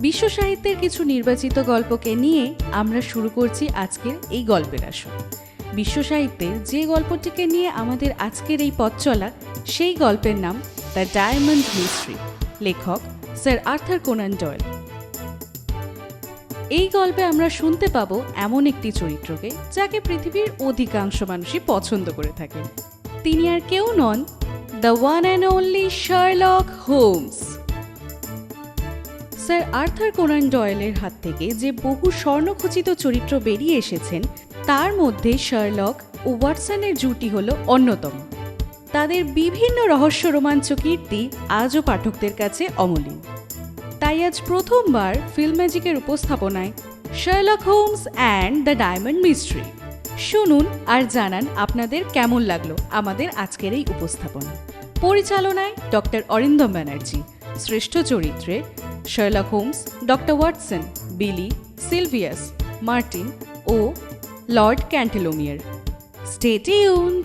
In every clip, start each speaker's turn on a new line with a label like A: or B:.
A: বিশ্ব সাহিত্যের কিছু নির্বাচিত গল্পকে নিয়ে আমরা শুরু করছি আজকের এই গল্পের আসর। বিশ্ব সাহিত্যের যে গল্পটিকে নিয়ে আমাদের আজকের এই পথ চলা, সেই গল্পের নাম দ্য ডায়মন্ড মিস্ট্রি, লেখক স্যার আর্থার কোনান ডয়েল। এই গল্পে আমরা শুনতে পাবো এমন একটি চরিত্রকে যাকে পৃথিবীর অধিকাংশ মানুষই পছন্দ করে থাকেন। তিনি আর কেউ নন, the one and only Sherlock Holmes. Sir Arthur Conan ডয়েলের হাত থেকে যে বহু স্বর্ণখচিত চরিত্র বেরিয়ে এসেছেন, তার মধ্যে শার্লক ও ওয়াটসনের জুটি হল অন্যতম। তাদের বিভিন্ন রহস্য রোমাঞ্চ কীর্তি আজও পাঠকদের কাছে অমলিন। তাই আজ প্রথমবার ফিল্ম ম্যাজিকের উপস্থাপনায় Sherlock Holmes and the diamond mystery. শুনুন আর জানান আপনাদের কেমন লাগলো আমাদের আজকের এই উপস্থাপনা। পরিচালনায় ডক্টর অরিন্দম ব্যানার্জি। শ্রেষ্ঠ চরিত্রে Sherlock Holmes, doctor Watson, Billy, Sylvius, Martin ও লর্ড ক্যান্টেলোমিয়ার। Stay tuned.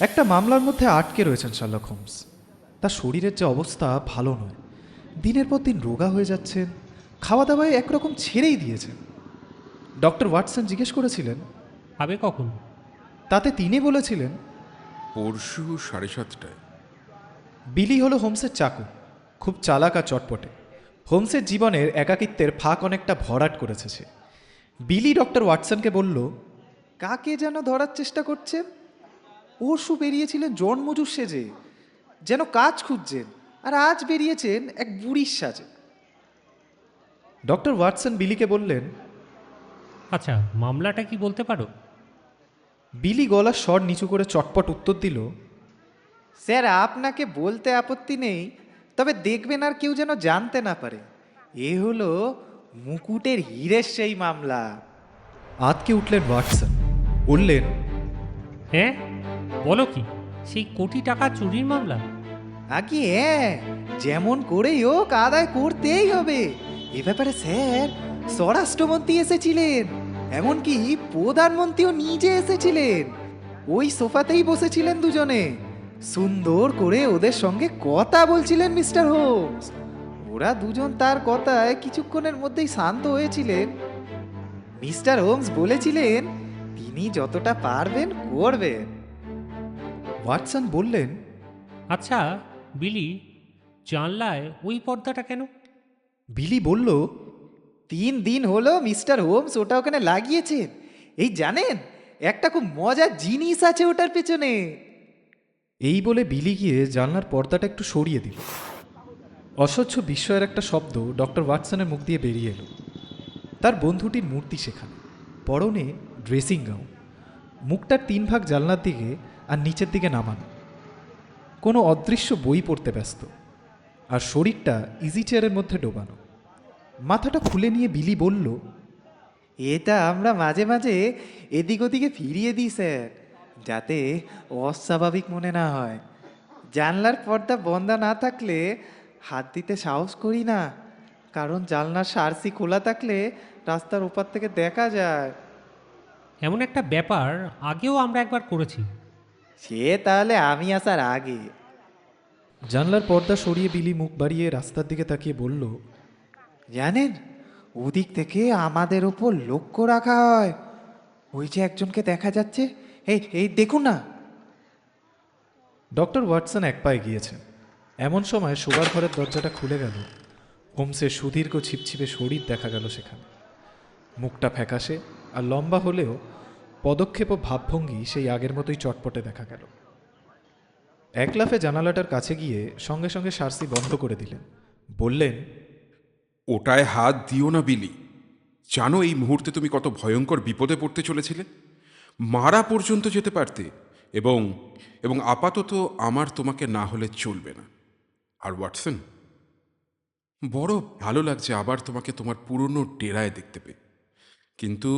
B: একটা মামলার মধ্যে আটকে রয়েছেন শার্লক হোমস। তার শরীরের যে অবস্থা ভালো নয়, দিনের পর দিন রোগা হয়ে যাচ্ছেন, খাওয়া দাওয়ায় একরকম ছেড়েই দিয়েছেন। ডক্টর ওয়াটসন জিজ্ঞেস করেছিলেন
C: হবে কখন।
B: তাতে তিনি বলেছিলেন
D: পরশু 7:30টায়।
B: বিলি হলো হোমসের চাকর, খুব চালাক আর চটপটে। হোমসের জীবনের একাকিত্বের ফাঁক অনেকটা ভরাট করেছে সে। বিলি ডক্টর ওয়াটসনকে বলল, কাকে যেন ধরার চেষ্টা করছেন? পরশু বেরিয়েছিলেন জন মজুর সেজে, যেন কাজ খুঁজছেন, আর আজ বেরিয়েছেন এক বুড়ির সাজে। ডক্টর ওয়াটসন বিলিকে বললেন,
C: আচ্ছা, মামলাটা কি বলতে পারো?
B: বিলি গলার স্বর নিচু করে চটপট উত্তর দিল, স্যার আপনাকে বলতে আপত্তি নেই, তবে দেখবেন আর কেউ যেন জানতে না পারে। এ হলো মুকুটের হীরের সেই মামলা। আতকে উঠলেন ওয়াটসন, বললেন,
C: হ্যাঁ, বলো কি, সেই কোটি টাকা চুরির মামলা?
B: আগে হ্যাঁ, যেমন করেই হোক আদায় করতেই হবে। এ ব্যাপারে স্যার স্বরাষ্ট্রমন্ত্রী এসেছিলেন, এমনকি প্রধানমন্ত্রীও নিজে এসেছিলেন। ওই সোফাতেই বসেছিলেন দুজনে, সুন্দর করে ওদের সঙ্গে কথা বলছিলেন মিস্টার হোমস। ওরা দুজন তার কথায় কিছুক্ষণের মধ্যেই শান্ত হয়েছিলেন। মিস্টার হোমস বলেছিলেন তিনি যতটা পারবেন করবেন। ওয়াটসন বললেন,
C: আচ্ছা বিলি, জানলায় ওই পর্দাটা কেন?
B: বিলি বলল, 3 দিন হলো মিস্টার হোমস ওটা ওখানে লাগিয়েছেন। এই জানেন, একটা খুব মজার জিনিস আছে ওটার পেছনে। এই বলে বিলি গিয়ে জানলার পর্দাটা একটু সরিয়ে দিল। অসহ্য বিস্ময়ের একটা শব্দ ডক্টর ওয়াটসনের মুখ দিয়ে বেরিয়ে এলো। তার বন্ধুটির মূর্তি সেখানে, পরনে ড্রেসিং গাউন, মুখটার 3 ভাগ জানলার দিকে আর নিচের দিকে নামানো, কোনো অদৃশ্য বই পড়তে ব্যস্ত, আর শরীরটা ইজি চেয়ারের মধ্যে ডোবানো। মাথাটা খুলে নিয়ে বিলি বলল, এটা আমরা মাঝে মাঝে এদিক ওদিকে ফিরিয়ে দিই স্যার, যাতে অস্বাভাবিক মনে না হয়। জানলার পর্দা বন্ধ না থাকলে হাত দিতে সাহস করি না, কারণ জানলার সারসি খোলা থাকলে রাস্তার ওপার থেকে দেখা যায়।
C: এমন একটা ব্যাপার আগেও আমরা একবার করেছি।
B: সে তাহলে আমি আসার আগে। জানলার পর্দা সরিয়ে বিলি মুখ বাড়িয়ে রাস্তার দিকে তাকিয়ে বলল, জানেন, ওদিক থেকে আমাদের ওপর লক্ষ্য রাখা হয়। ওই যে একজনকে দেখা যাচ্ছে, এই এই দেখুন না। ডক্টর ওয়াটসন এক পায়ে গিয়েছেন। এমন সময় শোবার ঘরের দরজাটা খুলে গেল। হোমসের সুদীর্ঘ ছিপছিপে শরীর দেখা গেল সেখানে। মুখটা ফ্যাকাশে আর লম্বা হলেও পদক্ষেপ ও ভাবভঙ্গি সেই আগের মতোই চটপটে দেখা গেল। এক লাফে জানালাটার কাছে গিয়ে সঙ্গে সঙ্গে সার্সি বন্ধ করে দিলেন। বললেন,
D: ওটায় হাত দিও না বিলি। জানো এই মুহূর্তে তুমি কত ভয়ঙ্কর বিপদে পড়তে চলেছিলে? মারা পর্যন্ত যেতে পারতে। এবং এবং আপাতত আমার তোমাকে না হলে চলবে না। আর ওয়াটসন, বড় ভালো লাগছে আবার তোমাকে তোমার পুরনো ডেরায় দেখতে পেয়ে, কিন্তু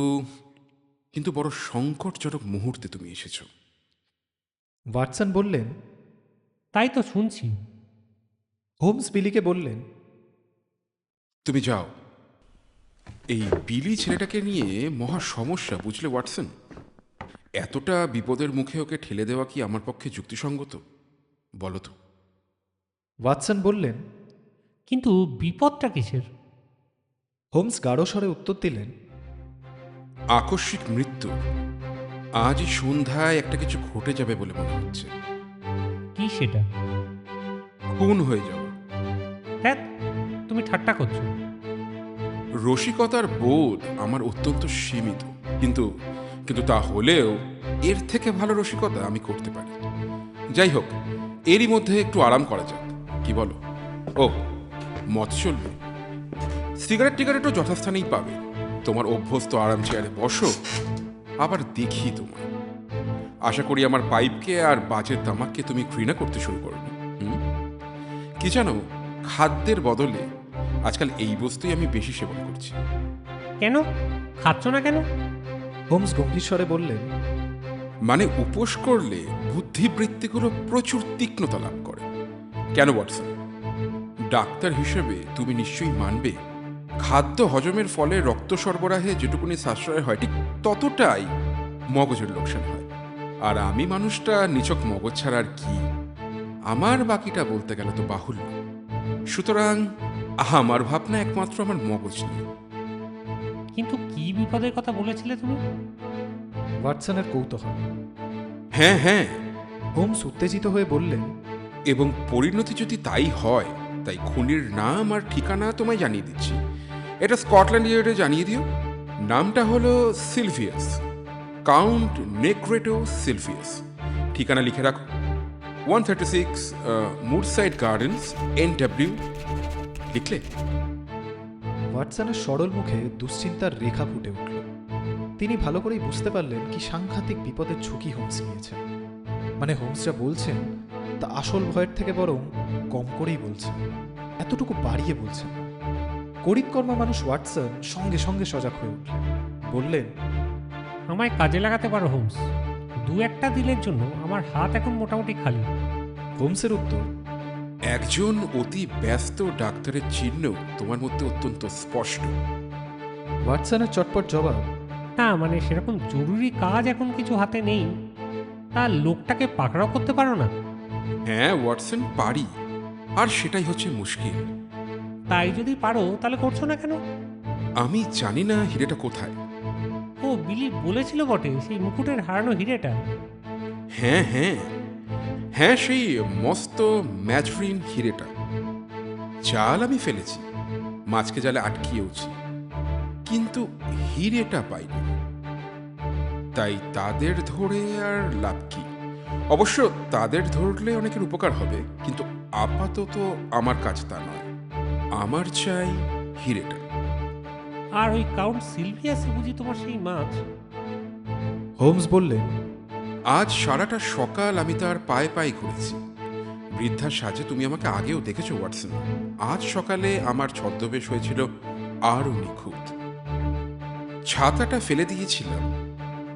D: কিন্তু বড় সংকটজনক মুহূর্তে তুমি এসেছ।
B: ওয়াটসন বললেন,
C: তাই তো শুনছি।
B: হোমস বিলিকে বললেন,
D: তুমি যাও। এই বিলি ছেলেটাকে নিয়ে মহা সমস্যা, বুঝলে ওয়াটসন। এতটা বিপদের মুখে ওকে ঠেলে দেওয়া কি আমার পক্ষে যুক্তিসঙ্গত? বলো তো।
B: ওয়াটসন বললেন।
C: কিন্তু বিপদটা কিসের?
B: হোমস গাঢ় স্বরে উত্তর দিলেন।
D: আকস্মিক মৃত্যু। আজই সন্ধ্যায় একটা কিছু ঘটে যাবে বলে মনে হচ্ছে।
C: কি সেটা?
D: খুন হয়ে যাবে।
C: দেখ, তুমি ঠাট্টা করছো।
D: রসিকতার বোধ আমার অত্যন্ত সীমিত, কিন্তু কিন্তু তা হলেও এর থেকে ভালো রসিকতা আমি করতে পারি। যাই হোক, এরই মধ্যে একটু আরাম করা যাক, কি বলো? ও, মত চলবে? সিগারেট টিগারেটও যথাস্থানেই পাবে। তোমার অভ্যস্ত আরাম চেয়ারে বসো, আবার দেখি তোমায়। আশা করি আমার পাইপকে আর বাজের তামাককে তুমি ঘৃণা করতে শুরু করবে। কি জানো, খাদ্যের বদলে আজকাল এই বস্তুই আমি বেশি সেবন করছি।
C: কেন খাচ্ছ না কেন?
B: হোমস গম্ভীর স্বরে বললেন।
D: মানে উপোস করলে বুদ্ধিবৃত্তিগুলো প্রচুর তীক্ষ্ণতা লাভ করে। কেন ওয়াটসন? ডাক্তার হিসেবে তুমি নিশ্চয়ই মানবে, খাদ্য হজমের ফলে রক্ত সরবরাহে যেটুকুনি সাশ্রয় হয়, ঠিক ততটাই মগজের লোকসান হয়। আর আমি মানুষটা নিছক মগজ ছাড়া আর কি, আমার বাকিটা বলতে গেলে তো বাহুল্য। সুতরাং আমার ভাবনা একমাত্র আমার মগজ নিয়ে।
C: কিন্তু কি বিপদের কথা বলেছিলে তুমি?
B: ওয়াটসনের কৌতূহল।
D: হ্যাঁ হ্যাঁ,
B: হোমস উত্তেজিত হয়ে বললেন।
D: এবং পরিণতি যদি তাই হয়, তাই খুনির নাম আর ঠিকানা তোমায় জানিয়ে দিচ্ছি। এটা স্কটল্যান্ড ইয়ার্ডে জানিয়ে দিও। নামটা হলো সিলভিয়াস, কাউন্ট নেগ্রেটো সিলভিয়াস। ঠিকানা লিখে রাখো, 136 মুরসাইড গার্ডেন্স, NW। লিখলে?
B: ওয়াটসনের সরল মুখে দুশ্চিন্তার রেখা ফুটে উঠল। তিনি ভালো করেই বুঝতে পারলেন কি সাংঘাতিক বিপদের ঝুঁকি হোমস নিয়েছেন। মানে হোমস যা বলছেন তা আসল ভয়ের থেকে বরং কম করেই বলছেন, এতটুকু বাড়িয়ে বলছেন। করিতকর্মা মানুষ ওয়াটসন সঙ্গে সঙ্গে সজাগ হয়ে উঠলেন। বললেন,
C: আমায় কাজে লাগাতে পারো হোমস। দু একটা দিনের জন্য আমার হাত এখন মোটামুটি খালি।
B: হোমসের উত্তর।
D: একজন অতি ব্যস্ত ডাক্তারের চিহ্ন তোমার মধ্যে অত্যন্ত স্পষ্ট।
B: ওয়াটসনের চটপট জবাব।
C: না মানে সেরকম জরুরি কাজ এখন কিছু হাতে নেই। তা লোকটাকে পাকড়াও করতে পারো না?
D: হ্যাঁ ওয়াটসন, পারি, আর সেটাই হচ্ছে মুশকিল।
C: তাই যদি পারো তাহলে করছো না কেন?
D: আমি জানি না হিরেটা কোথায়।
C: ও বিলি বলেছিল বটে, সেই মুকুটের হারানো হিরেটা।
D: হ্যাঁ হ্যাঁ হ্যাঁ, সেই মস্ত ম্যাজরিন হিরেটা। জাল আমি ফেলেছি, মাছকে জালে আটকিয়েওছি, কিন্তু হিরেটা পাইনি। তাই তাদের ধরে আর লাভ কি? অবশ্য তাদের ধরলে অনেকের উপকার হবে, কিন্তু আপাতত আমার কাজ তা নয়। আমার চাই হিরেটা।
C: আর ওই কাউন্ট সিলভিয়াসে বুঝি তোমার সেই মাছ?
B: হোমস বললেন।
D: আজ সারাটা সকাল আমি তার পায়ে পায়ে ঘুরেছি। বৃদ্ধার সাজে তুমি আমাকে আগেও দেখেছো ওয়াটসন। আজ সকালে আমার ছদ্মবেশ হয়েছিল আরও নিখুঁত। ছাতাটা ফেলে দিয়েছিলাম,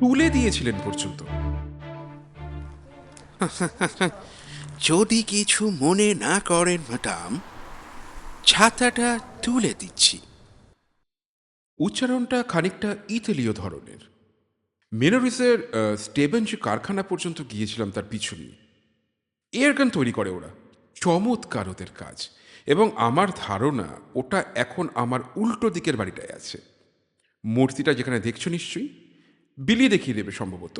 D: তুলে দিয়েছিলেন পর্যন্ত।
E: যদি কিছু মনে না করেন ম্যাডাম, ছাতাটা তুলে দিচ্ছি।
D: উচ্চারণটা খানিকটা ইতালীয় ধরনের। মেনোরিসের স্টেভেন্স কারখানা পর্যন্ত গিয়েছিলাম তার পিছু নিয়ে। এয়ারগান তৈরি করে ওরা, চমৎকার ওদের কাজ। এবং আমার ধারণা ওটা এখন আমার উল্টো দিকের বাড়িটায় আছে। মূর্তিটা যেখানে দেখছো নিশ্চয়ই, বিলিয়ে দেখিয়ে দেবে সম্ভবত।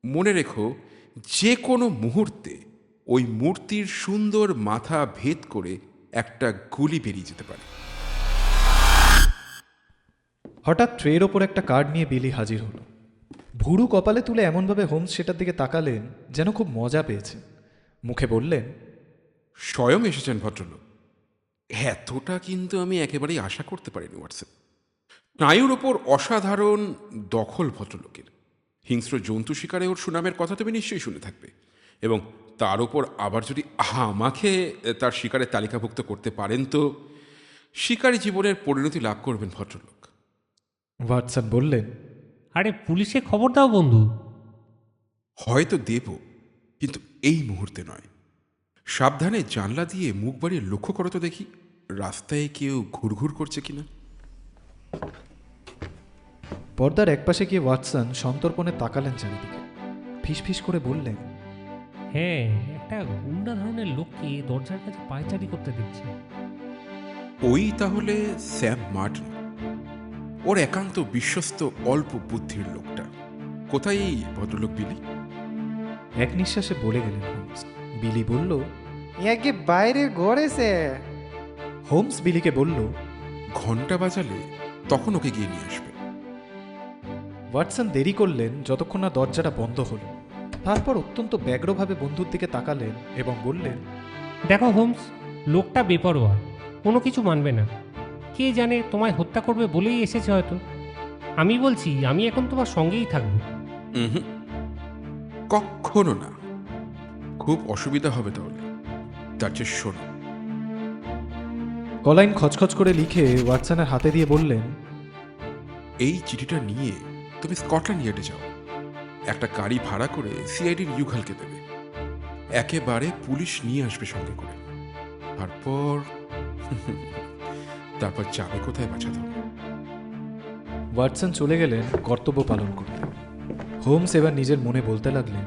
D: মনে রেখো, যে কোনো মুহূর্তে ওই মূর্তির সুন্দর মাথা ভেদ করে একটা গুলি বেরিয়ে যেতে পারে।
B: হঠাৎ ট্রের ওপর একটা কার্ড নিয়ে বিলি হাজির হলো। ভুরু কপালে তুলে এমনভাবে হোমস সেটার দিকে তাকালেন যেন খুব মজা পেয়েছেন। মুখে বললেন,
D: স্বয়ং এসেছেন ভদ্রলোক। এতটা কিন্তু আমি একেবারেই আশা করতে পারিনি ওয়াটসন। স্নায়ুর ওপর অসাধারণ দখল ভদ্রলোকের। হিংস্র জন্তু শিকারে ওর সুনামের কথা তুমি নিশ্চয়ই শুনে থাকবে। এবং তার ওপর আবার যদি আমাকে তার শিকারের তালিকাভুক্ত করতে পারেন, তো শিকারী জীবনের পরিণতি লাভ করবেন ভদ্রলোক।
B: ওয়াটসন বললেন,
C: আরে পুলিশে খবর দাও বন্ধু।
D: হয়তো দেব, কিন্তু এই মুহূর্তে নয়। সাবধানে জানলা দিয়ে মুখ বাড়িয়ে লক্ষ্য করো তো দেখি, রাস্তায় কেউ ঘুরঘুর করছে কিনা।
B: পর্দার একপাশে গিয়ে ওয়াটসন সন্তর্পণে তাকালেন চারিদিকে। ফিসফিস করে বললেন,
C: হ্যাঁ, একটা একটা গুন্ডা ধরনের লোককে দরজার কাছে পায়চারি করতে দেখছি।
D: ওই তাহলে স্যাম মার্টিন, ওর একান্ত বিশ্বস্ত অল্প বুদ্ধির লোকটা। কোথায় এই ভদ্রলোক বিলি?
B: এক নিঃশ্বাসে বলে গেলেন হোমস। বিলি বলল, একে বাইরের ঘরে স্যার। হোমস বিলিকে বলল,
D: ঘন্টা বাজালে তখন ওকে গিয়ে নিয়ে আসবে।
B: ওয়াটসন দেরি করলেন যতক্ষণ না দরজাটা বন্ধ হলো। তারপর অত্যন্ত ব্যগ্রভাবে বন্ধুর দিকে তাকালেন এবং বললেন,
C: দেখো হোমস, লোকটা বেপরোয়া, কোনো কিছু মানবে না। কে জানে তোমায় হত্যা করবে বলেই এসেছে হয়তো। আমি বলছি, আমি এখন তোমার সঙ্গেই থাকবো।
D: হুম, কখনো না। খুব অসুবিধা হবে তাহলে। তার চেয়ে শোনো।
B: কলাইন খচখচ করে লিখে ওয়াটসনের হাতে দিয়ে বললেন,
D: এই চিঠিটা নিয়ে তুমি স্কটল্যান্ড ইয়ার্ডে যাও। একটা গাড়ি ভাড়া করে সিআইডির ইউঘালকে দেবে। একেবারে পুলিশ নিয়ে আসবে সঙ্গে করে। তারপর তারপর যাবে কোথায় বাছা ধরো।
B: ওয়াটসন চলে গেলেন কর্তব্য পালন করতে। হোমস এবার নিজের মনে বলতে লাগলেন,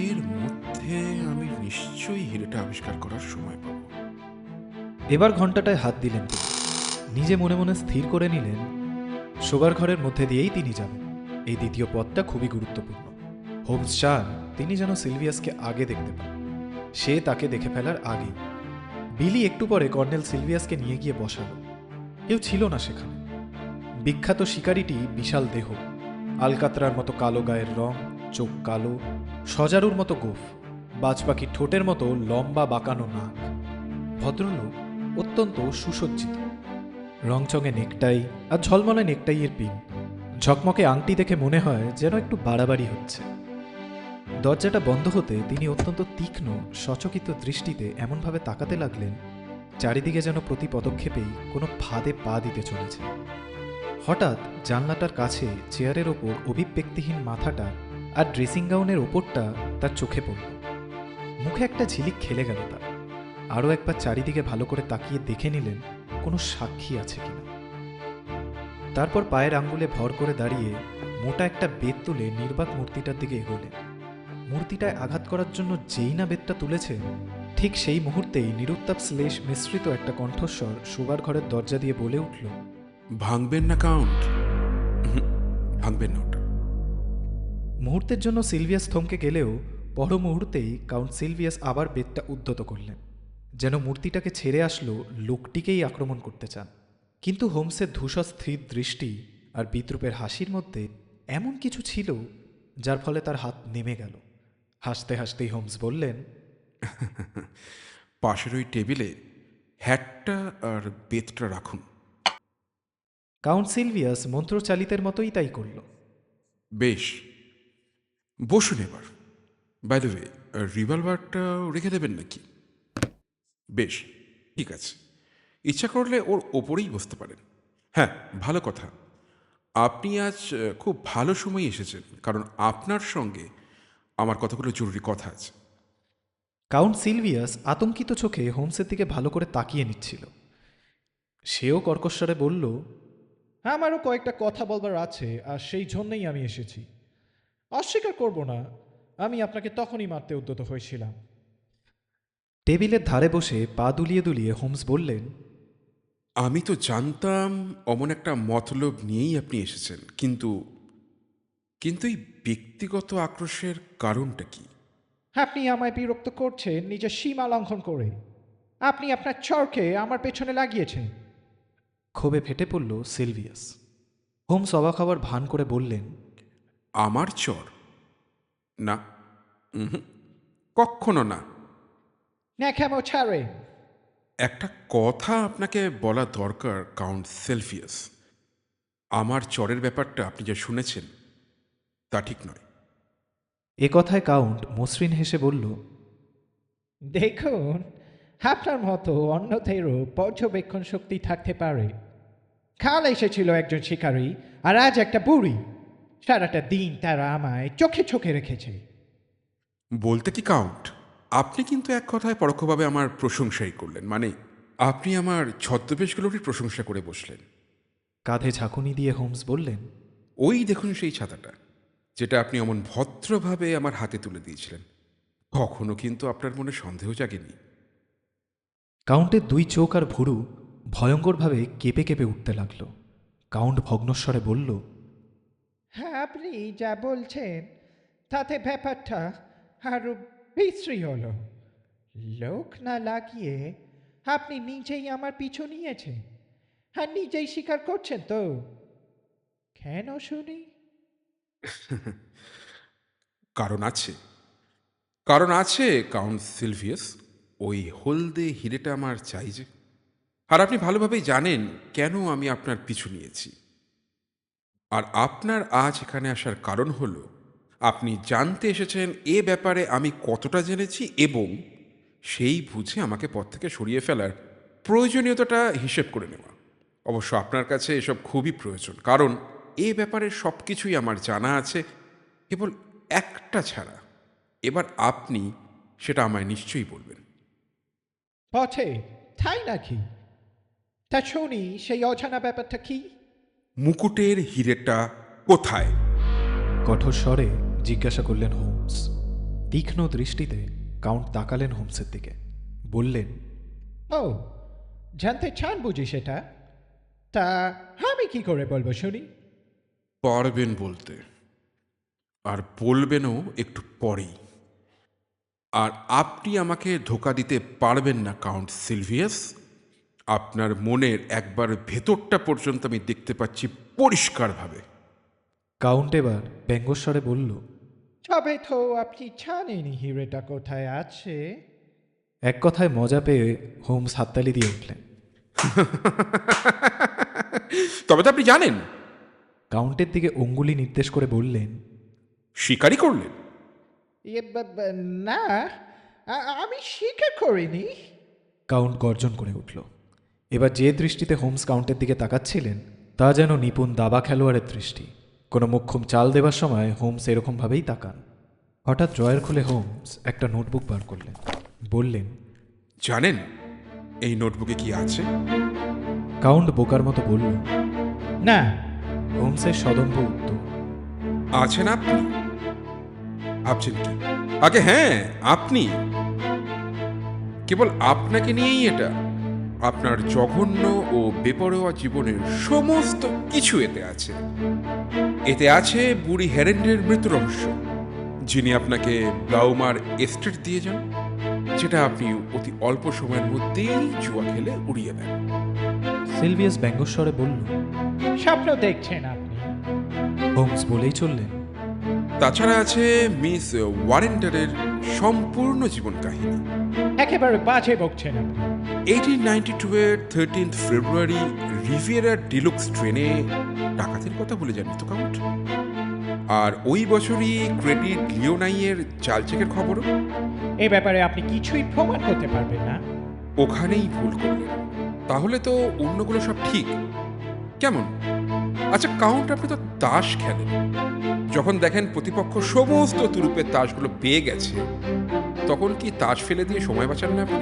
D: এর মধ্যে আমি নিশ্চয়ই হিরেটা আবিষ্কার করার সময় পাবো।
B: এবার ঘন্টাটায় হাত দিলেন তিনি। নিজে মনে মনে স্থির করে নিলেন শোবার ঘরের মধ্যে দিয়েই তিনি যাবেন। এই দ্বিতীয় পথটা খুবই গুরুত্বপূর্ণ। হোমস চান তিনি যেন সিলভিয়াসকে আগে দেখতে পান, সে তাকে দেখে ফেলার আগেই। বিলি একটু পরে কর্নেল সিলভিয়াসকে নিয়ে গিয়ে বসালো। কেউ ছিল না সেখানে। বিখ্যাত শিকারিটি বিশাল দেহ, আলকাতরার মতো কালো গায়ের রং, চোখ কালো, সজারুর মতো গোফ, বাজপাখির ঠোঁটের মতো লম্বা বাঁকানো নাক। ভদ্রলোক অত্যন্ত সুসজ্জিত, রংচঙে নেকটাই আর ঝলমলে নেকটাইয়ের পিন। ঝকমকে আংটি দেখে মনে হয় যেন একটু বাড়াবাড়ি হচ্ছে। দরজাটা বন্ধ হতে তিনি অত্যন্ত তীক্ষ্ণ সচকিত দৃষ্টিতে এমনভাবে তাকাতে লাগলেন, চারিদিকে যেন প্রতি পদক্ষেপেই কোনো ফাঁদে পা দিতে চলেছে। হঠাৎ জানলাটার কাছে চেয়ারের ওপর অভিব্যক্তিহীন মাথাটা আর ড্রেসিং গাউনের ওপরটা তার চোখে পড়ল। মুখে একটা ঝিলিক খেলে গেল তার। আরও একবার চারিদিকে ভালো করে তাকিয়ে দেখে নিলেন কোনো সাক্ষী আছে কিনা। তারপর পায়ের আঙ্গুলে ভর করে দাঁড়িয়ে মোটা একটা বেত তুলে নির্বাক মূর্তিটার দিকে এগোলেন। মূর্তিটায় আঘাত করার জন্য যেই না বেতটা তুলেছে, ঠিক সেই মুহূর্তেই নিরুত্তাপ শ্লেষ মিশ্রিত একটা কণ্ঠস্বর শোবার ঘরের দরজা দিয়ে বলে উঠল,
D: ভাঙবেন না কাউন্ট, ভাঙবেন না ওটা।
B: মুহূর্তের জন্য সিলভিয়াস থমকে গেলেও পর মুহূর্তেই কাউন্ট সিলভিয়াস আবার বেতটা উদ্ধত করলেন, যেন মূর্তিটাকে ছেড়ে আসলো লোকটিকেই আক্রমণ করতে চান। কিন্তু হোমসের ধূসস্থির দৃষ্টি আর বিদ্রুপের হাসির মধ্যে এমন কিছু ছিল যার ফলে তার হাত নেমে গেল। হাসতে হাসতেই হোমস বললেন,
D: পাশের ওই টেবিলে হ্যাটটা আর বেতটা রাখুন।
B: কাউন্ট সিলভিয়াস মন্ত্রচালিতের মতোই তাই করল।
D: বেশ, বসুন এবার। বাই দ্য ওয়ে, রিভলভারটা রেখে দেবেন নাকি? বেশ, ঠিক আছে। ইচ্ছা করলে ওর ওপরেই বসতে পারেন। হ্যাঁ, ভালো কথা। আপনি আজ খুব ভালো সময় এসেছেন, কারণ আপনার সঙ্গে আমার কতগুলো জরুরি কথা আছে।
B: কাউন্ট সিলভিয়াস আতঙ্কিত চোখে হোমসের দিকে ভালো করে তাকিয়ে নিচ্ছিল। সেও কর্কশ্বরে বলল,
F: আমারও কয়েকটা কথা বলবার আছে, আর সেই জন্যই আমি এসেছি। অস্বীকার করব না, আমি আপনাকে তখনই মারতে উদ্যত হয়েছিলাম।
B: টেবিলের ধারে বসে পা দুলিয়ে দুলিয়ে হোমস বললেন,
D: আমি তো জানতাম অমন একটা মতলব নিয়েই আপনি এসেছেন, কিন্তু কিন্তু এই ব্যক্তিগত আক্রোশের কারণটা কি?
F: আপনি আমায় বিরক্ত করছেন নিজের সীমা লঙ্ঘন করে। আপনি আপনার চরকে আমার পেছনে লাগিয়েছেন।
B: ক্ষোভে ফেটে পড়ল সিলভিয়াস। হোমস অবাক হওয়ার ভান করে বললেন,
D: আমার চর? না, কখনো না।
F: ন্যাকামো ছাড়ে।
D: একটা কথা আপনাকে বলা দরকার কাউন্ট সেলফিয়াস। আমার চরের ব্যাপারটা আপনি যা শুনেছেন তা ঠিক নয়।
B: এ কথায় কাউন্ট মসৃণ হেসে বলল,
F: দেখুন, আপনার মতো অন্যদেরও পর্যবেক্ষণ শক্তি থাকতে পারে। কাল এসেছিল একজন শিকারী, আর আজ একটা বুড়ি। সারাটা দিন তারা আমায় চোখে চোখে রেখেছে।
D: বলতে কি কাউন্ট, আপনি কিন্তু এক কথায় পরোক্ষভাবে আমার প্রশংসাই করলেন। মানে আপনি আমার ছদ্মবেশগুলোরই প্রশংসা করে বসলেন।
B: কাঁধে ঝাঁকুনি দিয়ে হোমস বললেন,
D: ওই দেখুন সেই ছাতাটা, যেটা আপনি অমন ভদ্রভাবে আমার হাতে তুলে দিয়েছিলেন। কখনো কিন্তু আপনার মনে সন্দেহ জাগেনি?
B: কাউন্টের দুই চোখ আর ভুরু ভয়ঙ্করভাবে কেঁপে কেঁপে উঠতে লাগল। কাউন্ট ভগ্নস্বরে বলল,
F: হ্যাঁ, আপনি যা বলছেন তাতে ব্যাপারটা আরো বিশ্রী হলো। লোক না লাগিয়ে আপনি নিজেই আমার পিছু নিয়েছেন আর নিজেই স্বীকার করছেন তো। কেন শুনি?
D: কারণ আছে, কারণ আছে কাউন্ট সিলভিয়াস। ওই হলদে হিরেটা আমার চাই যে। আর আপনি ভালোভাবেই জানেন কেন আমি আপনার পিছু নিয়েছি। আর আপনার আজ এখানে আসার কারণ হলো আপনি জানতে এসেছেন এ ব্যাপারে আমি কতটা জেনেছি, এবং সেই বুঝে আমাকে পথ থেকে সরিয়ে ফেলার প্রয়োজনীয়তাটা হিসেব করে নেওয়া। অবশ্য আপনার কাছে এসব খুবই প্রয়োজন, কারণ এ ব্যাপারে সব কিছুই আমার জানা আছে, কেবল একটা ছাড়া। এবার আপনি সেটা আমায় নিশ্চয়ই বলবেন।
F: পথে তাই নাকি? তা শুনি সেই অজানা ব্যাপারটা কি?
D: মুকুটের হিরেটা কোথায়?
B: কঠোর স্বরে জিজ্ঞাসা করলেন হোমস। তীক্ষ্ণ দৃষ্টিতে কাউন্ট তাকালেন হোমসের দিকে, বললেন,
F: ও, জানতে চান বুঝি সেটা? তা আমি কি করে বলবো শুনি?
D: পারবেন বলতে, আর বলবেনও একটু পরেই। আর আপনি আমাকে ধোঁকা দিতে পারবেন না কাউন্ট সিলভিয়াস। আপনার মনের একবার ভেতরটা পর্যন্ত আমি দেখতে পাচ্ছি পরিষ্কারভাবে।
B: কাউন্ট এবার ব্যঙ্গস্বরে বলল,
F: তবে তো আপনি জানেন হিরেটা কোথায় আছে।
B: এক কথায় মজা পেয়ে হোমস হাততালি দিয়ে উঠলেন।
D: তবে তো আপনি জানেন।
B: কাউন্টের দিকে অঙ্গুলি নির্দেশ করে বললেন,
D: স্বীকারই করলেন।
F: না, আমি স্বীকার করিনি।
B: কাউন্ট গর্জন করে উঠল। এবার যে দৃষ্টিতে হোমস কাউন্টের দিকে তাকাচ্ছিলেন তা যেন নিপুণ দাবা খেলোয়াড়ের দৃষ্টি। কোনো মোক্ষম চাল দেবার সময় হোমস এরকমভাবেই তাকান। হঠাৎ ড্রয়ার খুলে হোমস একটা নোটবুক বার করলেন, বললেন,
D: জানেন এই নোটবুকে কি আছে?
B: কাউন্ট বোকার মতো বলল,
F: না।
B: হোমসের সদম্ভ উত্তর,
D: আছেন আপনি? ভাবছেন কি? আগে হ্যাঁ, আপনি। কেবল আপনাকে নিয়েই এটা। আপনার জঘন্য ও বেপরোয়া জীবনের সমস্ত কিছু এতে আছে। এতে আছে বুড়ি হেরেন্ডের মৃত্যু রহস্য, যিনি আপনাকে ব্লাউমার এস্টেট দিয়ে যান, যেটা আপনি অতি অল্প সময়ের মধ্যেই জুয়া খেলে উড়িয়ে দেন।
B: সিলভিয়াস ব্যঙ্গস্বরে বলল,
F: স্বপ্ন দেখছেন আপনি।
B: হোমস বলেই চললেন,
D: তাছাড়া আছে মিস ওয়ারেন্টারের সম্পূর্ণ জীবন কাহিনী।
F: একেবারে বাজে বকছেন আপনি।
D: 1892-এর 13th ফেব্রুয়ারি রিভিয়েরা ডিলুক্স ট্রেনে ডাকাতির কথা বলে যাননি তো কাউন্ট? আর ওই বছরই ক্রেডিট লিওনাইয়ের জাল চেকের খবরও।
F: এ ব্যাপারে আপনি কিছুই প্রমাণ করতে পারবেন না।
D: ওখানেই ভুল করলেন। তাহলে তো অন্যগুলো সব ঠিক। কেমন? আচ্ছা কাউন্ট, আপনি তো তাস খেলেন। যখন দেখেন প্রতিপক্ষ সমস্ত তুরুপের তাসগুলো পেয়ে গেছে, তখন কি তাস ফেলে দিয়ে সময় বাঁচান না আপনি?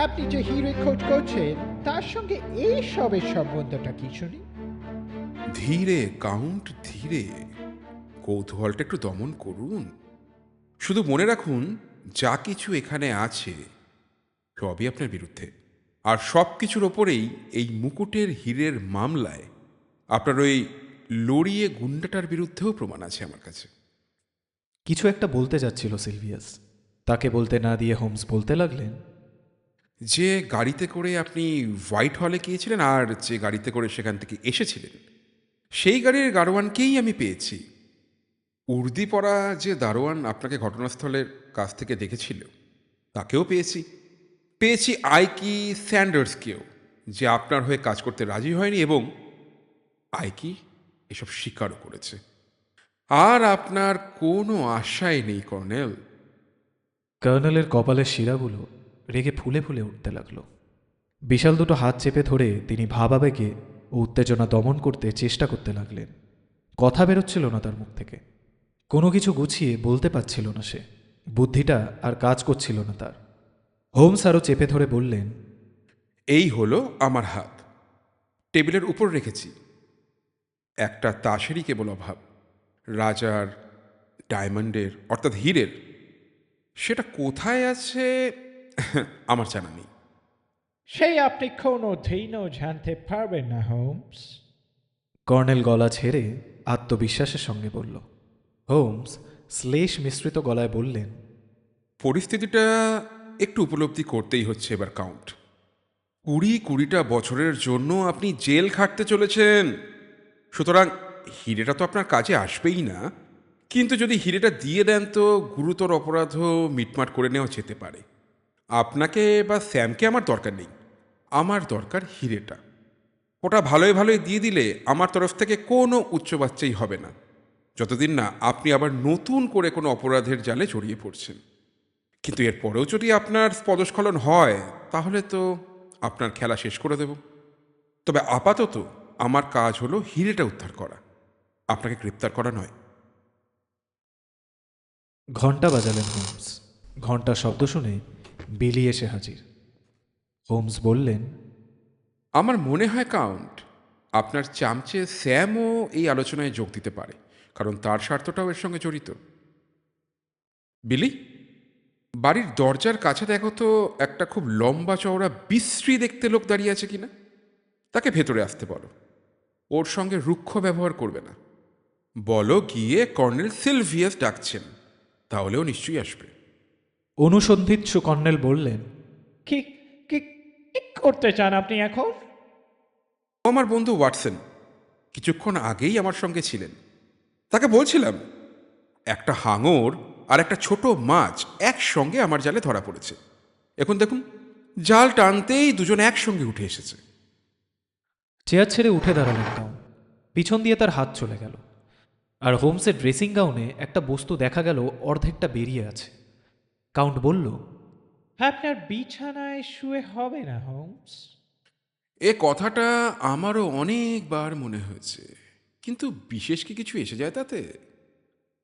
F: আপনি যে হিরে খোঁজ করছেন তার সঙ্গে এই সবের সম্বন্ধটা কি শুনি?
D: ধীরে কাউন্ট, ধীরে। কৌতূহলটা একটু দমন করুন। শুধু মনে রাখুন, যা কিছু এখানে আছে সবই আপনার বিরুদ্ধে। আর সব কিছুর ওপরেই এই মুকুটের হীরের মামলায় আপনার ওই লড়িয়ে গুন্ডাটার বিরুদ্ধেও প্রমাণ আছে আমার কাছে।
B: কিছু একটা বলতে যাচ্ছিল সিলভিয়াস। তাকে বলতে না দিয়ে হোমস বলতে লাগলেন,
D: যে গাড়িতে করে আপনি হোয়াইট হলে গিয়েছিলেন আর যে গাড়িতে করে সেখান থেকে এসেছিলেন, সেই গাড়ির গাড়োয়ানকেই আমি পেয়েছি। উর্দি পরা যে দারোয়ান আপনাকে ঘটনাস্থলের কাছ থেকে দেখেছিল, তাকেও পেয়েছি। পেয়েছি আইকি স্যান্ডার্সকেও, যে আপনার হয়ে কাজ করতে রাজি হয়নি, এবং আইকি এসব স্বীকারও করেছে। আর আপনার কোনো আশাই নেই কর্নেল।
B: কর্নেলের কপালের শিরাগুলো রেগে ফুলে ফুলে উঠতে লাগলো। বিশাল দুটো হাত চেপে ধরে তিনি ভাবাবেগে ও উত্তেজনা দমন করতে চেষ্টা করতে লাগলেন। কথা বেরোচ্ছিল না তার মুখ থেকে। কোনো কিছু গুছিয়ে বলতে পারছিল না সে। বুদ্ধিটা আর কাজ করছিল না তার। হোমস আরও চেপে ধরে বললেন,
D: এই হলো আমার হাত, টেবিলের উপর রেখেছি। একটা তাসেরই কেবল অভাব, রাজার ডায়মন্ডের অর্থাৎ হীরের। সেটা কোথায় আছে আমার জানা নেই।
F: সেই আপনি কোনো দিনও জানতে পারবেন না, হোমস।
B: কর্নেল গলা ছেড়ে আত্মবিশ্বাসের সঙ্গে বলল। হোমস শ্লেষ মিশ্রিত গলায় বললেন,
D: পরিস্থিতিটা একটু উপলব্ধি করতেই হচ্ছে এবার কাউন্ট। 20-20টা বছরের জন্য আপনি জেল খাটতে চলেছেন, সুতরাং হিরেটা তো আপনার কাজে আসবেই না। কিন্তু যদি হিরেটা দিয়ে দেন তো গুরুতর অপরাধও মিটমাট করে নেওয়া যেতে পারে। আপনাকে বা স্যামকে আমার দরকার নেই, আমার দরকার হিরেটা। ওটা ভালোই ভালোই দিয়ে দিলে আমার তরফ থেকে কোনো উচ্চ বাচ্চাই হবে না, যতদিন না আপনি আবার নতুন করে কোনো অপরাধের জালে জড়িয়ে পড়ছেন। কিন্তু এরপরেও যদি আপনার পদস্খলন হয় তাহলে তো আপনার খেলা শেষ করে দেব। তবে আপাতত আমার কাজ হলো হিরেটা উদ্ধার করা, আপনাকে গ্রেপ্তার করা নয়।
B: ঘণ্টা বাজালেন হোমস। ঘণ্টার শব্দ শুনে বিলি এসে হাজির। হোমস বললেন,
D: আমার মনে হয় কাউন্ট, আপনার চামচে স্যামও এই আলোচনায় যোগ দিতে পারে, কারণ তার স্বার্থটাও এর সঙ্গে জড়িত। বিলি, বাড়ির দরজার কাছে দেখো তো একটা খুব লম্বা চওড়া বিশ্রী দেখতে লোক দাঁড়িয়ে আছে কিনা। তাকে ভেতরে আসতে বলো, ওর সঙ্গে রুক্ষ ব্যবহার করবে না। বলো গিয়ে কর্নেল সিলভিয়াস ডাকছেন, তাহলেও নিশ্চয়ই আসবে।
B: অনুসন্ধিৎসু কর্নেল বললেন,
F: কি কি কি করতে চান আপনি এখন?
D: ও আমার বন্ধু ওয়াটসন, কিছুক্ষণ আগেই আমার সঙ্গে ছিলেন। তাকে বলছিলাম একটা হাঙর আর একটা ছোট মাছ একসঙ্গে আমার জালে ধরা পড়েছে। এখন দেখুন, জাল টানতেই দুজন একসঙ্গে উঠে এসেছে।
B: চেয়ার ছেড়ে উঠে দাঁড়ালেন কাউন্ট। পিছন দিয়ে তার হাত চলে গেল, আর হোমসের ড্রেসিং গাউনে একটা বস্তু দেখা গেল অর্ধেকটা বেরিয়ে আছে। কাউন্ট বলল,
F: আপনার বিছানায় শুয়ে হবে না, হোমস।
D: এ কথাটা আমারও অনেকবার মনে হয়েছে, কিন্তু বিশেষ কি কিছু এসে যায় তাতে?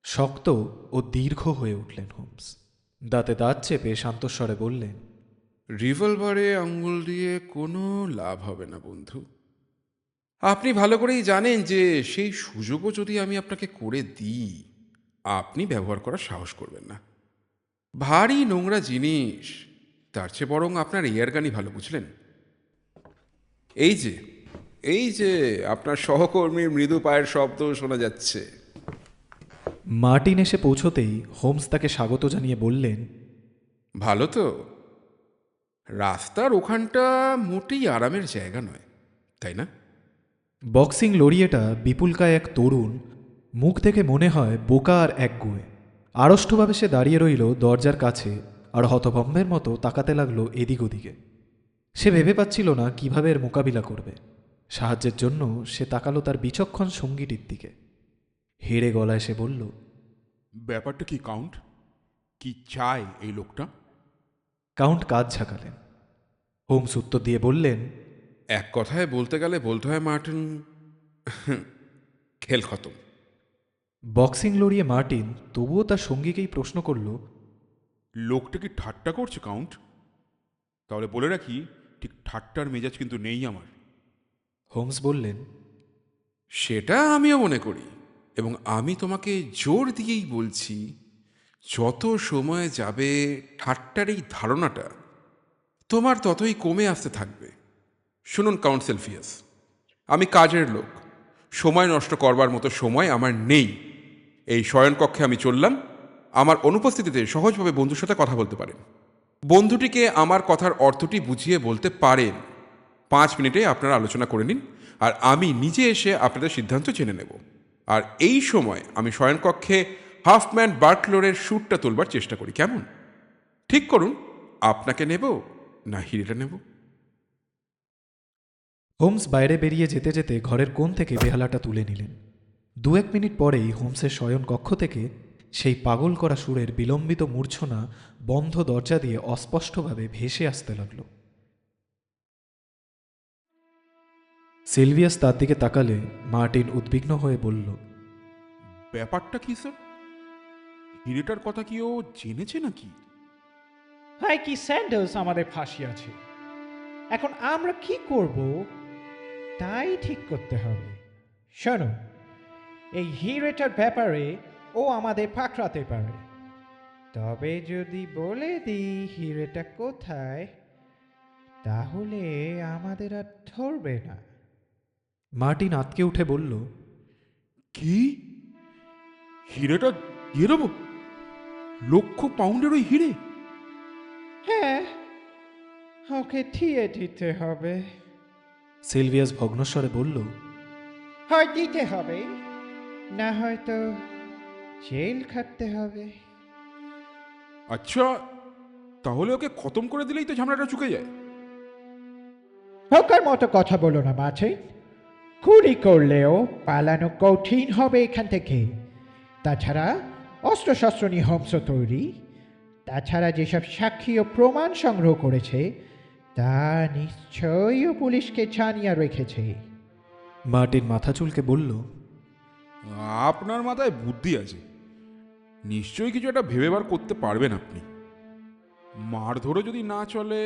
B: শক্ত ও দীর্ঘ হয়ে উঠলেন হোমস। দাঁতে দাঁত চেপে শান্তস্বরে বললেন,
D: রিভলভারে আঙ্গুল দিয়ে কোনো লাভ হবে না বন্ধু। আপনি ভালো করেই জানেন যে সেই সুযোগও যদি আমি আপনাকে করে দিই, আপনি ব্যবহার করার সাহস করবেন না। ভারী নোংরা জিনিস, তার চেয়ে বরং আপনার এয়ারগানই ভালো, বুঝলেন? এই যে এই যে আপনার সহকর্মীর মৃদু পায়ের শব্দ শোনা যাচ্ছে।
B: মার্টিন এসে পৌঁছতেই হোমস তাকে স্বাগত জানিয়ে বললেন,
D: ভালো তো? রাস্তার ওখানটা মোটেই আরামের জায়গা নয়, তাই না?
B: বক্সিং লড়িয়েটা বিপুলকায় এক তরুণ, মুখ দেখে মনে হয় বোকা আর একগুঁয়ে। আড়ষ্টভাবে সে দাঁড়িয়ে রইল দরজার কাছে আর হতভম্বের মতো তাকাতে লাগলো এদিক ওদিকে। সে ভেবে পাচ্ছিল না কিভাবে এর মোকাবিলা করবে। সাহায্যের জন্য সে তাকালো তার বিচক্ষণ সঙ্গীটির দিকে। হেড়ে গলায় সে বলল,
D: ব্যাপারটা কি কাউন্ট? কি চায় এই লোকটা?
B: কাউন্ট কাজ ঝাঁকালেন। হোমস উত্তর দিয়ে বললেন,
D: এক কথায় বলতে গেলে বলতে হয় মার্টিন, খেল খতম।
B: বক্সিং লড়িয়ে মার্টিন তবুও তার সঙ্গীকেই প্রশ্ন করল,
G: লোকটা কি ঠাট্টা করছে কাউন্ট? তাহলে বলে রাখি, ঠিক ঠাট্টার মেজাজ কিন্তু নেই আমার।
B: হোমস বললেন,
D: সেটা আমিও মনে করি, এবং আমি তোমাকে জোর দিয়েই বলছি, যত সময় যাবে ঠাট্টার এই ধারণাটা তোমার ততই কমে আসতে থাকবে। শুনুন কাউন্ট সেলফিয়াস, আমি কাজের লোক, সময় নষ্ট করবার মতো সময় আমার নেই। এই শয়নকক্ষে আমি চললাম, আমার অনুপস্থিতিতে সহজভাবে বন্ধুর সাথে কথা বলতে পারেন। বন্ধুটিকে আমার কথার অর্থটি বুঝিয়ে বলতে পারেন। 5 মিনিটে আপনারা আলোচনা করে নিন, আর আমি নিজে এসে আপনাদের সিদ্ধান্ত জেনে নেব। আর এই সময় আমি শয়নকক্ষে হাফম্যান বার্টলোরের শ্যুটটা তুলবার চেষ্টা করি, কেমন? ঠিক করুন, আপনাকে নেব না হিরেটা নেব।
B: হোমস বাইরে বেরিয়ে যেতে যেতে ঘরের কোণ থেকে বেহালাটা তুলে নিলেন। 2-1 মিনিট পরেই হোমসের শয়ন কক্ষ থেকে সেই পাগল করা সুরের বিলম্বিত মূর্ছনা বন্ধ দরজা দিয়ে অস্পষ্টভাবে ভেসে আসতে লাগল। সিলভিয়াস তার দিকে তাকালে মার্টিন উদ্বিগ্ন হয়ে বলল,
G: ব্যাপারটা কি স্যার? হিরেটার কথা কি ও জেনেছে নাকি?
F: ভাই, কি স্যান্ডেলস আমাদের ফাঁসি আছে। এখন আমরা কি করব তাই ঠিক করতে হবে। শোনো, এই হিরেটার ব্যাপারে ও আমাদের পাকড়াতে পারে। তবে যদি বলে দিই হিরেটা কোথায়, তাহলে আমাদের আর ধরবে না।
B: মার্টিন আঁতকে উঠে বলল,
G: কি? হিরেটা দিয়ে দেবো? 1,00,000 পাউন্ডের ওই হিরে?
F: হ্যাঁ, ওকে দিয়ে দিতে হবে।
B: সিলভিয়াস ভগ্নস্বরে বলল,
F: হয় দিতে হবে, না হয়তো জেল খাটতে হবে।
G: আচ্ছা, তাহলে ওকে খতম করে দিলেই তো ঝামেলাটা চুকে যায়।
F: হকার মতো কথা বলো না মাঝে। চুরি করলেও পালানো কঠিন হবে এখান থেকে। তাছাড়া অস্ত্রশস্ত্র নিয়ে হোমস তৈরি, তাছাড়া যেসব সাক্ষী ও প্রমাণ সংগ্রহ করেছে তা নিশ্চয়ই ও পুলিশকে জানিয়ে রেখেছে।
B: মার্টিন মাথা চুলকে বলল,
G: আপনার মাথায় বুদ্ধি আছে, নিশ্চয়ই কিছু একটা ভেবে বার করতে পারবেন আপনি। মারধরে যদি না চলে,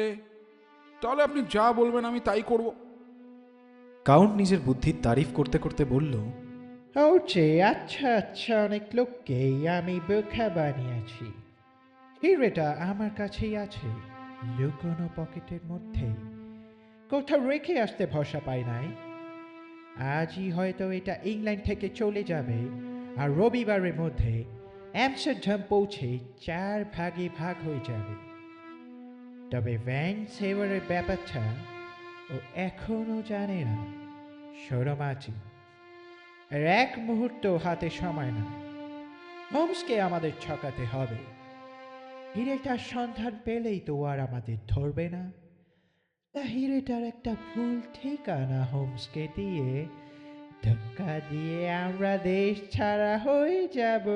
G: তাহলে আপনি যা বলবেন আমি তাই করব।
B: কাউন্ট নিজের বুদ্ধির তারিফ করতে করতে বলল,
F: হচ্ছে আচ্ছা আচ্ছা, অনেক লোককেই আমি বোকা বানিয়েছি। হিরেটা আমার কাছেই আছে, লুকোনো পকেটের মধ্যে, কোথাও রেখে আসতে ভরসা পাই নাই। আজই হয়তো এটা ইংল্যান্ড থেকে চলে যাবে, আর রবিবারের মধ্যে অ্যামস্টারডাম পৌঁছে 4 ভাগে ভাগ হয়ে যাবে। তবে ভ্যান সেভারের ব্যাপারটা ও এখনো জানে না। সরমাচি আর এক মুহূর্ত হাতে সময় না। হোমসকে আমাদের ঠকাতে হবে। হিরেটার সন্ধান পেলেই তো আর আমাদের ধরবে না। তা হিরেটার একটা ভুল ঠিকানা হোমসকে দিয়ে ধক্কা দিয়ে আমরা দেশ ছাড়া হয়ে যাব।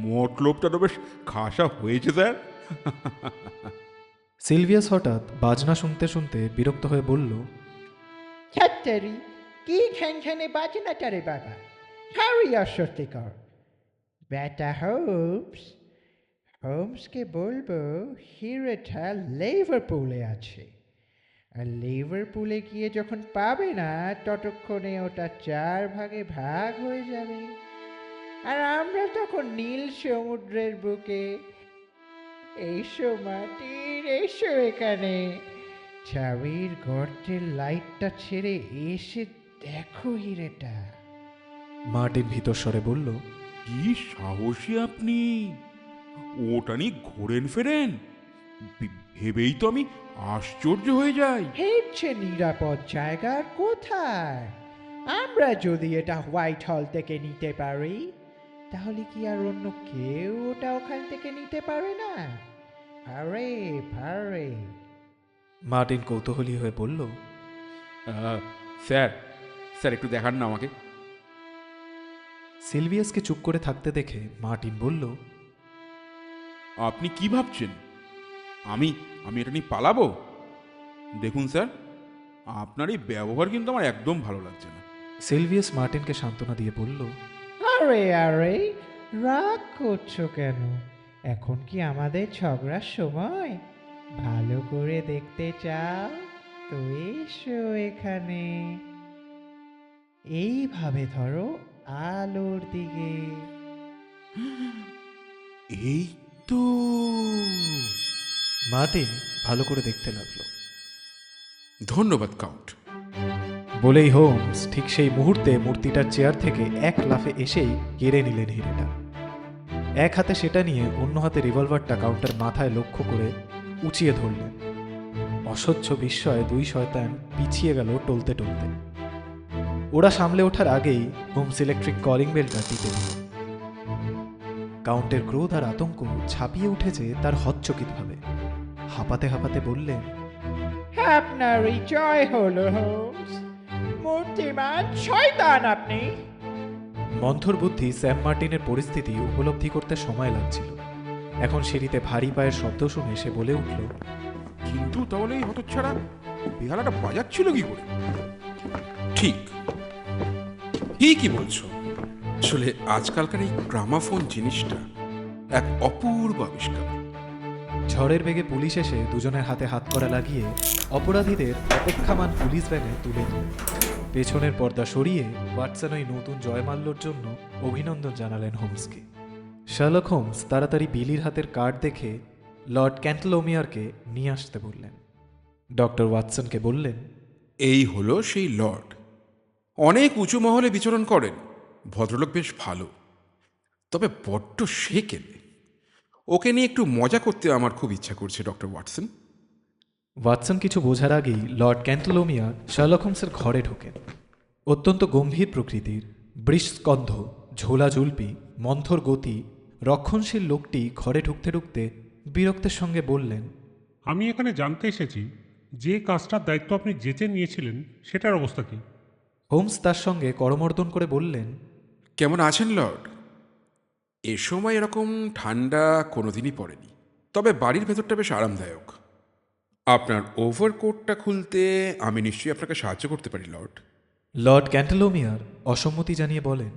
G: মতলবটা তো বেশ খাসা হয়েছে স্যার।
B: সিলভিয়াস হঠাৎ বাজনা শুনতে শুনতে বিরক্ত হয়ে বলল,
F: ছাত্তারি, কি ঘ্যানঘ্যানে বাজনাটা রে বাবা, হারি অস্বস্তিকর। বেটা হোমসকে বলবো হিরেটা লিভারপুলে আছে, আর লিভারপুলে গিয়ে যখন পাবে না ততক্ষণে ওটা 4 ভাগে ভাগ হয়ে যাবে, আর আমরা তখন নীল সমুদ্রের বুকে। এসো মাটির, এসো এখানে। চাবির গর্তের লাইটটা ছেড়ে এসে দেখো হিরেটা।
B: মার্টিন ভীতস্বরে বলল,
G: কি সাহসী আপনি! ওটা নিয়ে ঘোরেন ফেরেন, ভেবেই তো আমি আশ্চর্য হয়ে যাই।
F: হেরছে নিরাপদ জায়গার কোথায়? আমরা যদি এটা হোয়াইট হল থেকে নিতে পারি, তাহলে কি আর অন্য কেউ ওটা ওখান থেকে নিতে পারে না? পারে পারে।
B: মার্টিন কৌতূহলী হয়ে বলল,
G: স্যার স্যার একটু দেখান না আমাকে।
B: সিলভিয়াসকে চুপ করে থাকতে দেখে মার্টিন বলল,
G: আপনি কি ভাবছেন আমি আমি এটা নিয়ে পালাবো? দেখুন স্যার, আপনার এই ব্যবহার কিন্তু আমার একদম ভালো লাগছে না।
B: সিলভিয়াস মার্টিনকে সান্ত্বনা দিয়ে বলল,
F: আরে আরে, রাগ করছো কেন? এখন কি আমাদের ঝগড়ার সময়? ভালো করে দেখতে চাও তো এসো এখানে। এইভাবে ধরো আলোর দিকে।
G: এই তো।
B: মার্টিন ভালো করে দেখতে লাগলো।
D: ধন্যবাদ কাউন্ট।
B: বলেই হোমস ঠিক সেই মুহূর্তে মূর্তিটার চেয়ার থেকে এক লাফে এসেই কেড়ে নিলেন হিরেটা। এক হাতে সেটা নিয়ে অন্য হাতে রিভলভারটা কাউন্টার মাথায় লক্ষ্য করে উঁচিয়ে ধরলেন। অসহ্য বিস্ময়ে 2 শয়তান পিছিয়ে গেল টলতে টলতে। ওরা সামলে ওঠার আগেই হোমস ইলেকট্রিক কলিং বেলটা টিপে দিল। কাউন্টের ক্রোধ আর আতঙ্ক ছাপিয়ে উঠেছে তার হচ্চকিতভাবে। হাঁপাতে হাঁপাতে বললেন,
F: আপনারই জয় হলো হোমস, মূর্তিমান শয়তান আপনি।
B: মন্থর বুদ্ধি স্যাম মার্টিনের পরিস্থিতি উপলব্ধি করতে সময় লাগছিল। এখন সিঁড়িতে ভারী পায়ের শব্দ শুনে সে বলে উঠল,
G: কিন্তু তাহলে এই হতচ্ছাড়া বেহালাটা বাজাচ্ছিল কি করে?
D: ঠিক ঠিকই বলছো। আসলে আজকালকার এই গ্রামাফোন জিনিসটা এক অপূর্ব আবিষ্কার।
B: ঝড়ের বেগে পুলিশ এসে দুজনের হাতে হাতকড়া লাগিয়ে অপরাধীদের অপেক্ষামান পুলিশ ভ্যানে তুলে দিল। পেছনের পর্দা সরিয়ে ওয়াটসন ওই নতুন জয়মাল্যর জন্য অভিনন্দন জানালেন হোমসকে। শার্লক হোমস তাড়াতাড়ি বিলির হাতের কার্ড দেখে লর্ড ক্যান্টলোমিয়ারকে নিয়ে আসতে বললেন। ডক্টর ওয়াটসনকে বললেন,
D: এই হলো সেই লর্ড। অনেক উঁচু মহলে বিচরণ করেন, ভদ্রলোক বেশ ভালো, তবে বড্ড শেকেলে। ওকে নিয়ে একটু মজা করতে আমার খুব ইচ্ছা করছে ডক্টর ওয়াটসন।
B: ওয়াটসন কিছু বোঝার আগেই লর্ড ক্যান্টলোমিয়ার শার্লক হোমসের ঘরে ঢোকেন। অত্যন্ত গম্ভীর প্রকৃতির, বৃষস্কন্ধ, ঝোলা জুলপি, মন্থর গতি, রক্ষণশীল লোকটি ঘরে ঢুকতে ঢুকতে বিরক্তের সঙ্গে বললেন,
H: আমি এখানে জানতে এসেছি যে কাজটার দায়িত্ব আপনি যেচে নিয়েছিলেন সেটার অবস্থা কি?
B: হোমস তার সঙ্গে করমর্দন করে বললেন,
D: কেমন আছেন লর্ড? এ সময় এরকম ঠান্ডা কোনোদিনই পড়েনি, তবে বাড়ির ভেতরটা বেশ আরামদায়ক। আপনার ওভারকোটটা খুলতে আমি নিশ্চয়ই আপনাকে সাহায্য করতে পারি লর্ড।
B: লর্ড ক্যান্টলোমিয়ার অসম্মতি জানিয়ে বলেন,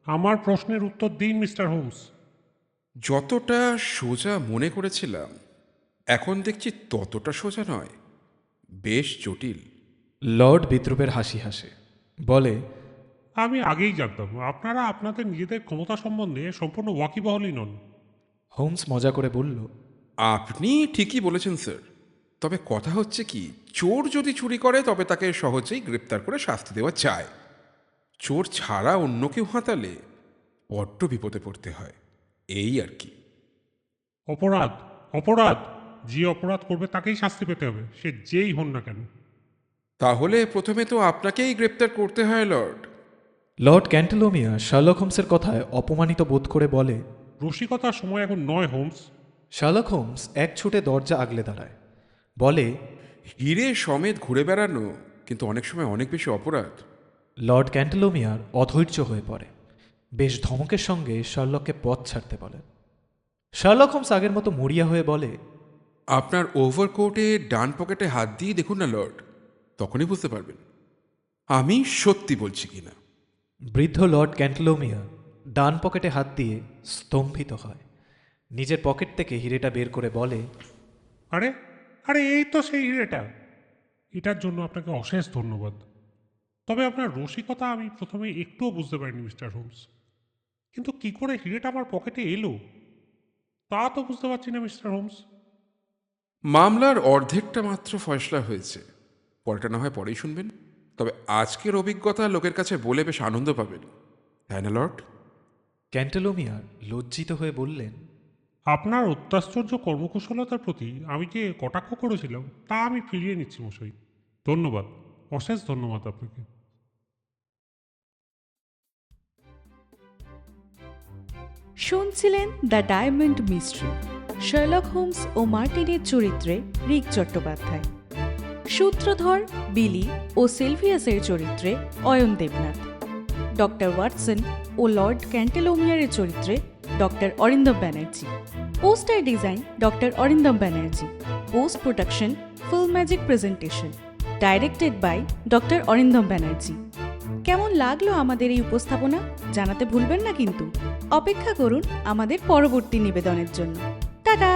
H: আমার প্রশ্নের উত্তর দিন মিস্টার হোমস।
D: যতটা সোজা মনে করেছিলাম এখন দেখছি ততটা সোজা নয়, বেশ জটিল।
B: লর্ড বিদ্রুপের হাসি হাসে, বলে,
H: আমি আগেই জানতাম আপনারা আপনাদের নিজেদের ক্ষমতা সম্বন্ধে সম্পূর্ণ ওয়াকিবহালই নন।
B: হোমস মজা করে বলল,
D: আপনি ঠিকই বলেছেন স্যার, তবে কথা হচ্ছে কি, চোর যদি চুরি করে তবে তাকে সহজেই গ্রেপ্তার করে শাস্তি দেওয়া যায়। চোর ছাড়া অন্য কেউ হাতালে বড্ড বিপদে পড়তে হয়, এই আর কি।
H: অপরাধ অপরাধ, যে অপরাধ করবে তাকেই শাস্তি পেতে হবে, সে যেই হন না কেন।
D: তাহলে প্রথমে তো আপনাকেই গ্রেপ্তার করতে হয় লর্ড।
B: লর্ড ক্যান্টলোমিয়ার শার্লক হোমসের কথায় অপমানিত বোধ করে বলে,
H: রসিকতার সময় এখন নয় হোমস।
B: শার্লক হোমস এক ছুটে দরজা আগলে দাঁড়ায়, বলে,
D: হিরে সমেত ঘুরে বেড়ানো কিন্তু অনেক সময় অনেক বেশি অপরাধ।
B: লর্ড ক্যান্টলোমিয়ার অধৈর্য হয়ে পড়ে, বেশ ধমকের সঙ্গে শার্লককে পথ ছাড়তে বলেন। শার্লক হোমস আগের মতো মরিয়া হয়ে বলে,
D: আপনার ওভারকোটে ডান পকেটে হাত দিয়ে দেখুন না লর্ড, তখনই বুঝতে পারবেন আমি সত্যি বলছি কিনা।
B: বৃদ্ধ লর্ড ক্যান্টলোমিয়ার ডান পকেটে হাত দিয়ে স্তম্ভিত হয়, নিজের পকেট থেকে হিরেটা বের করে বলে,
H: আরে আরে এই তো সেই হিরেটা। এটার জন্য আপনাকে অশেষ ধন্যবাদ। তবে আপনার রসিকতা আমি প্রথমে একটুও বুঝতে পারিনি মিস্টার হোমস, কিন্তু কি করে হিরেটা আমার পকেটে এলো তা তো বুঝতে পারছি না মিস্টার হোমস।
D: মামলার অর্ধেকটা মাত্র ফয়সলা হয়েছে, পরেটা না হয় পরেই শুনবেন। তবে আজকের অভিজ্ঞতা লোকের কাছে বলে বেশ আনন্দ পাবেন, তাই না লর্ড?
B: ক্যান্টলোমিয়ার লজ্জিত হয়ে বললেন,
H: আপনার অত্যাশ্চর্য কর্মকুশলতার প্রতি আমি যে কটাক্ষ করেছিলাম তা আমি ফিরিয়ে নিচ্ছি মশাই। ধন্যবাদ, অশেষ ধন্যবাদ আপনাকে।
A: শুনছিলেন the diamond mystery, Sherlock Holmes ও মার্টিনের চরিত্রে রিক চট্টোপাধ্যায়, সূত্রধর বিলি ও সিলভিয়াসের চরিত্রে অয়ন দেবনাথ, ডক্টর ওয়াটসন ও লর্ড ক্যান্টেলোমিয়ারের চরিত্রে doctor Arindam Banerjee, poster design doctor Arindam Banerjee, post production film magic presentation, directed by doctor Arindam Banerjee. কেমন লাগলো আমাদের এই উপস্থাপনা জানাতে ভুলবেন না কিন্তু। অপেক্ষা করুন আমাদের পরবর্তী নিবেদনের জন্য। টাটা।